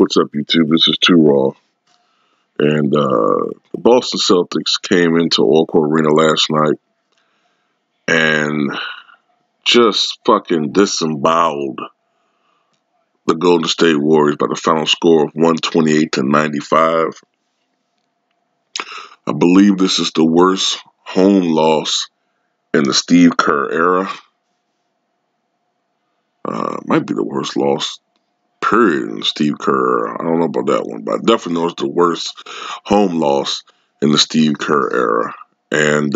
What's up, YouTube? This is Too Raw. And the Boston Celtics came into Oracle Arena last night and just fucking disemboweled the Golden State Warriors by the final score of 128-95. I believe this is the worst home loss in the Steve Kerr era. Might be the worst loss, period, in the Steve Kerr era. I don't know about that one, but I definitely know it's the worst home loss in the Steve Kerr era. And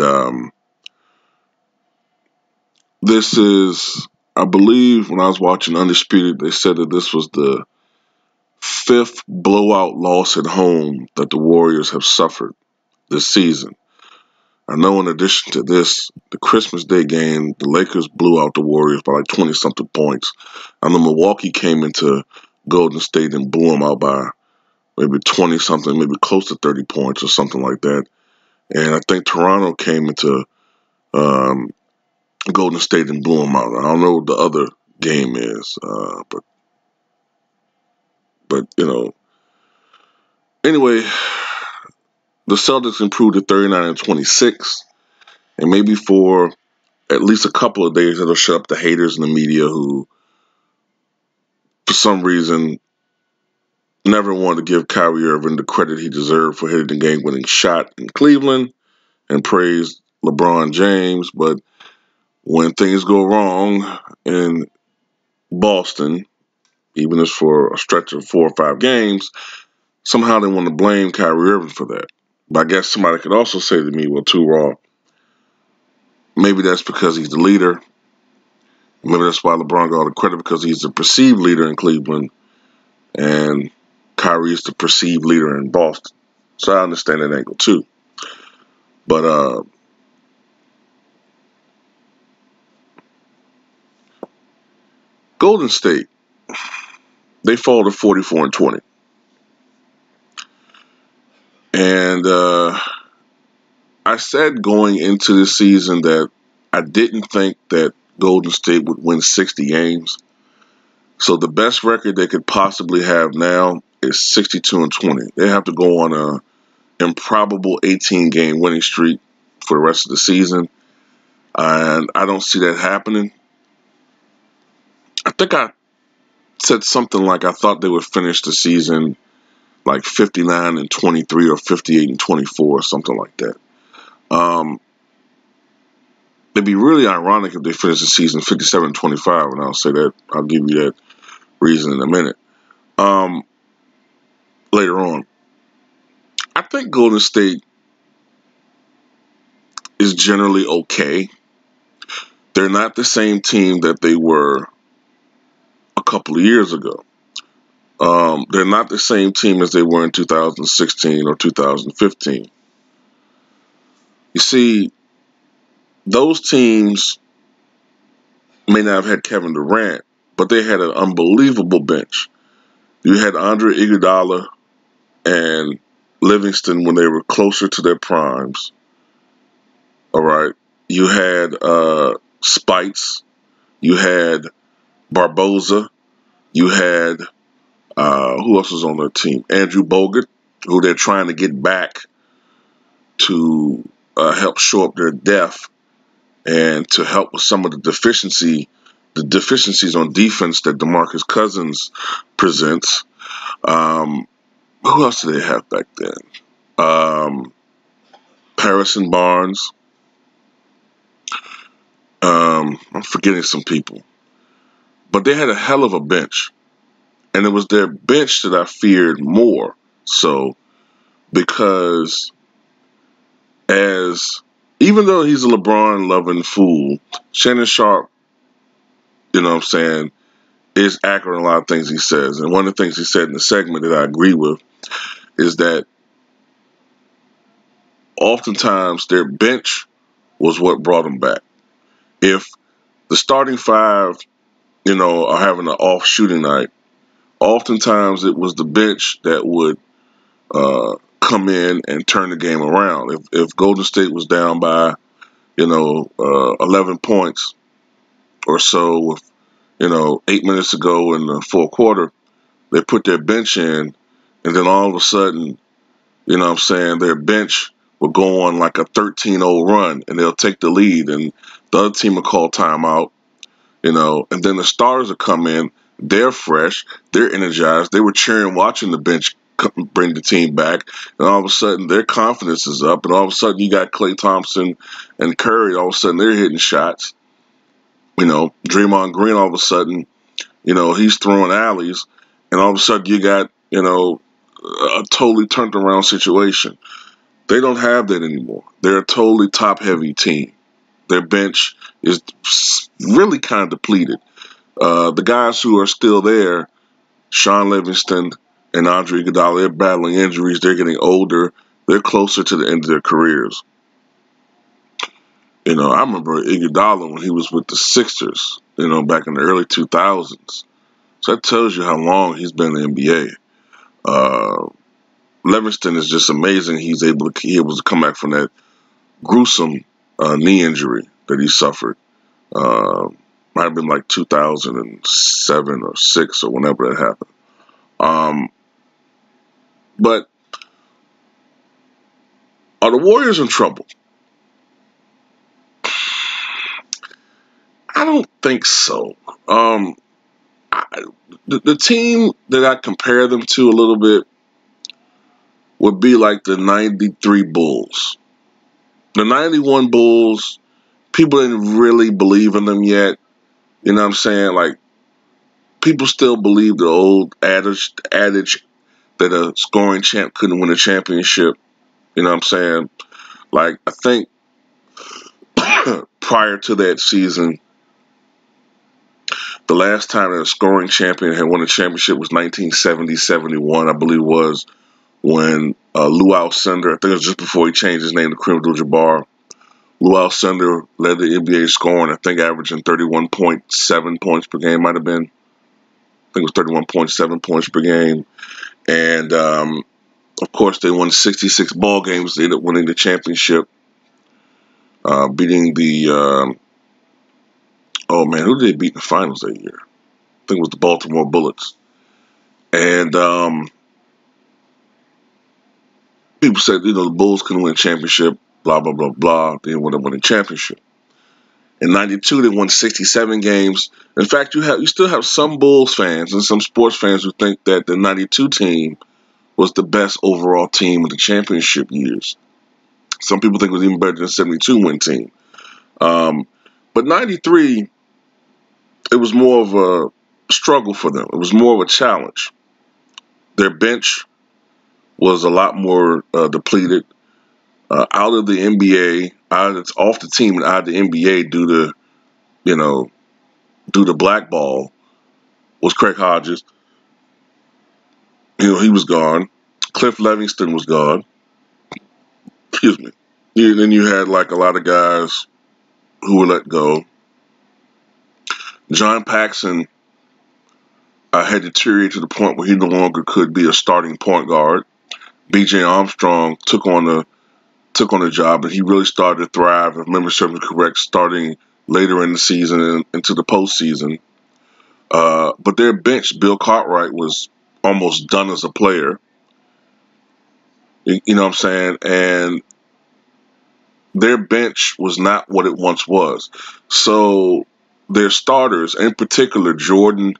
this is, I believe, when I was watching Undisputed, they said that this was the 5th blowout loss at home that the Warriors have suffered this season. I know in addition to this, the Christmas Day game, the Lakers blew out the Warriors by like 20-something points. I know Milwaukee came into Golden State and blew them out by maybe 20-something, maybe close to 30 points or something like that. And I think Toronto came into Golden State and blew them out. I don't know what the other game is, but you know. Anyway, the Celtics improved to 39-26, and maybe for at least a couple of days it'll shut up the haters in the media who, for some reason, never wanted to give Kyrie Irving the credit he deserved for hitting the game-winning shot in Cleveland and praised LeBron James. But when things go wrong in Boston, even if it's for a stretch of 4 or 5 games, somehow they want to blame Kyrie Irving for that. But I guess somebody could also say to me, well, Too Raw, maybe that's because he's the leader. Maybe that's why LeBron got all the credit, because he's the perceived leader in Cleveland and Kyrie's the perceived leader in Boston. So I understand that angle too. But Golden State, they fall to 44-20. And I said going into this season that I didn't think that Golden State would win 60 games. So the best record they could possibly have now is 62-20. They have to go on a improbable 18-game winning streak for the rest of the season. And I don't see that happening. I think I said something like I thought they would finish the season like 59-23 or 58-24 or something like that. It'd be really ironic if they finish the season 57-25, and I'll say that. I'll give you that reason in a minute. Later on. I think Golden State is generally okay. They're not the same team that they were a couple of years ago. They're not the same team as they were in 2016 or 2015. You see, those teams may not have had Kevin Durant, but they had an unbelievable bench. You had Andre Iguodala and Livingston when they were closer to their primes. All right. You had Spites. You had Barboza. You had, who else was on their team? Andrew Bogut, who they're trying to get back to help show up their depth and to help with some of the deficiencies on defense that DeMarcus Cousins presents. Who else did they have back then? Harrison Barnes. I'm forgetting some people. But they had a hell of a bench. And it was their bench that I feared more so, because even though he's a LeBron-loving fool, Shannon Sharp, you know what I'm saying, is accurate in a lot of things he says. And one of the things he said in the segment that I agree with is that oftentimes their bench was what brought them back. If the starting 5, are having an off shooting night, oftentimes it was the bench that would come in and turn the game around. If Golden State was down by, 11 points or so with, 8 minutes to go in the fourth quarter, they put their bench in, and then all of a sudden, you know what I'm saying, their bench will go on like a 13-0 run, and they'll take the lead, and the other team will call timeout, you know, and then the starters will come in. They're fresh. They're energized. They were cheering watching the bench bring the team back, and all of a sudden their confidence is up, and all of a sudden you got Klay Thompson and Curry. All of a sudden they're hitting shots. You know, Draymond Green, all of a sudden, you know, he's throwing alleys, and all of a sudden you got, you know, a totally turned around situation. They don't have that anymore. They're a totally top-heavy team. Their bench is really kind of depleted. The guys who are still there, Sean Livingston and Andre Iguodala, they're battling injuries. They're getting older. They're closer to the end of their careers. You know, I remember Iguodala when he was with the Sixers, you know, back in the early 2000s. So that tells you how long he's been in the NBA. Livingston is just amazing. He was able to come back from that gruesome knee injury that he suffered. Might have been like 2007 or 6 or whenever that happened. But are the Warriors in trouble? I don't think so. The team that I compare them to a little bit would be like the 93 Bulls. The 91 Bulls, people didn't really believe in them yet. You know what I'm saying? Like, people still believe the old adage that a scoring champ couldn't win a championship. You know what I'm saying? Like, I think prior to that season, the last time that a scoring champion had won a championship was 1970-71, I believe it was, when Lou Alcindor, I think it was just before he changed his name to Kareem Abdul-Jabbar, Lou Alcindor led the NBA scoring, I think averaging 31.7 points per game, might have been. I think it was 31.7 points per game. And, of course, they won 66 ball games. They ended up winning the championship, beating the, who did they beat in the finals that year? I think it was the Baltimore Bullets. And people said, you know, the Bulls couldn't win a championship, blah, blah, blah, blah. They didn't want to win a championship. In 92, they won 67 games. In fact, you still have some Bulls fans and some sports fans who think that the 92 team was the best overall team in the championship years. Some people think it was even better than the 72 win team. But 93, it was more of a struggle for them. It was more of a challenge. Their bench was a lot more depleted. Out of the NBA, off the team and out of the NBA due to blackball was Craig Hodges. You know, he was gone. Cliff Livingston was gone. Excuse me. And then you had like a lot of guys who were let go. John Paxson had deteriorated to the point where he no longer could be a starting point guard. B.J. Armstrong took on the job, and he really started to thrive, if memory serves me correct, starting later in the season and into the postseason. But their bench, Bill Cartwright, was almost done as a player. You know what I'm saying? And their bench was not what it once was. So their starters, in particular Jordan,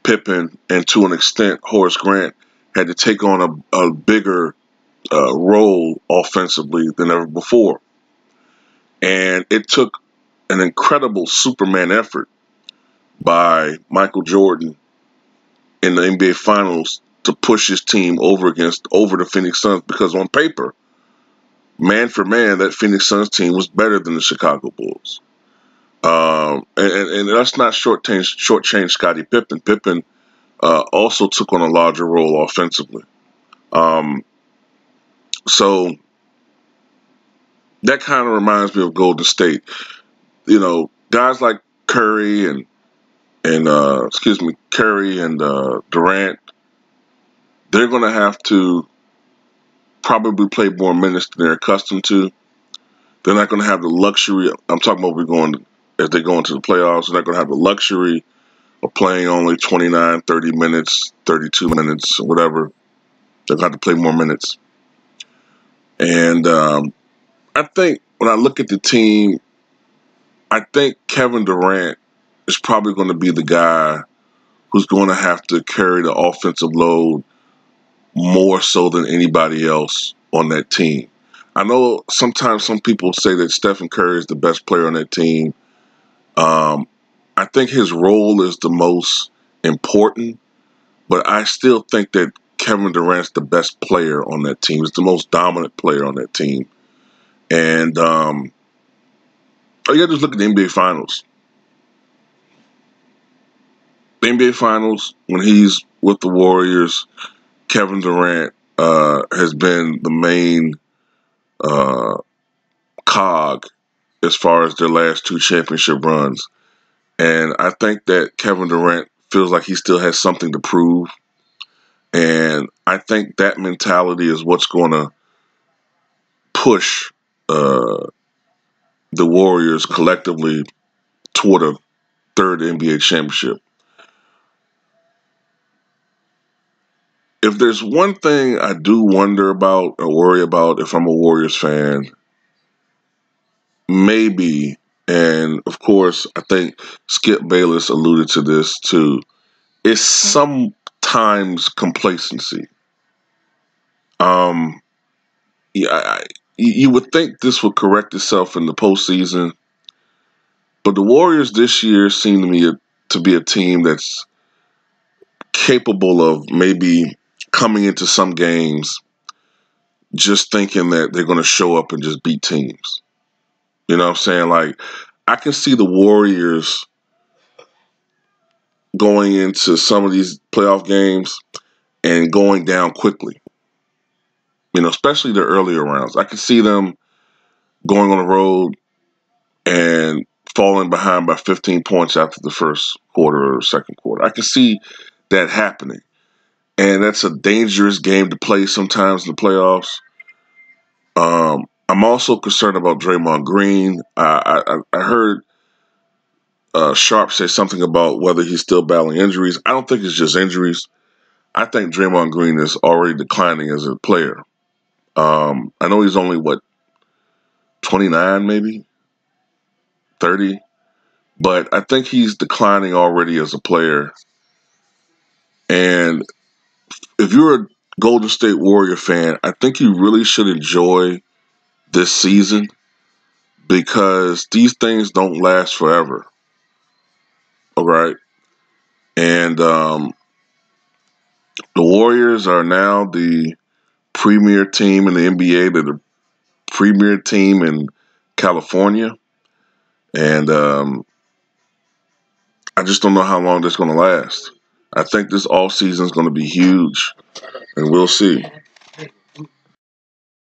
Pippen, and to an extent Horace Grant, had to take on a bigger role offensively than ever before. And it took an incredible Superman effort by Michael Jordan in the NBA Finals to push his team over the Phoenix Suns, because on paper, man for man, that Phoenix Suns team was better than the Chicago Bulls. And let's not shortchange Scottie Pippen. Pippen also took on a larger role offensively. So that kind of reminds me of Golden State. You know, guys like Curry and Durant, they're going to have to probably play more minutes than they're accustomed to. They're not going to have the luxury. I'm talking about as they go into the playoffs. They're not going to have the luxury are playing only 29, 30 minutes, 32 minutes, whatever. They've got to play more minutes. And I think when I look at the team, I think Kevin Durant is probably going to be the guy who's going to have to carry the offensive load more so than anybody else on that team. I know sometimes some people say that Stephen Curry is the best player on that team. I think his role is the most important, but I still think that Kevin Durant's the best player on that team. He's the most dominant player on that team. And all you got to do is look at the NBA Finals. The NBA Finals, when he's with the Warriors, Kevin Durant has been the main cog as far as their last two championship runs. And I think that Kevin Durant feels like he still has something to prove. And I think that mentality is what's going to push the Warriors collectively toward a third NBA championship. If there's one thing I do wonder about or worry about if I'm a Warriors fan, maybe, and of course, I think Skip Bayless alluded to this too, is sometimes complacency. Yeah, you would think this would correct itself in the postseason, but the Warriors this year seem to me to be a team that's capable of maybe coming into some games just thinking that they're going to show up and just beat teams. You know what I'm saying? Like, I can see the Warriors going into some of these playoff games and going down quickly. You know, especially the earlier rounds. I can see them going on the road and falling behind by 15 points after the first quarter or second quarter. I can see that happening. And that's a dangerous game to play sometimes in the playoffs. I'm also concerned about Draymond Green. I heard Sharp say something about whether he's still battling injuries. I don't think it's just injuries. I think Draymond Green is already declining as a player. I know he's only, 29 maybe? 30? But I think he's declining already as a player. And if you're a Golden State Warrior fan, I think you really should enjoy this season because these things don't last forever. All right? And the Warriors are now the premier team in the NBA. They're the premier team in California. And I just don't know how long this is going to last. I think this offseason is going to be huge, and we'll see.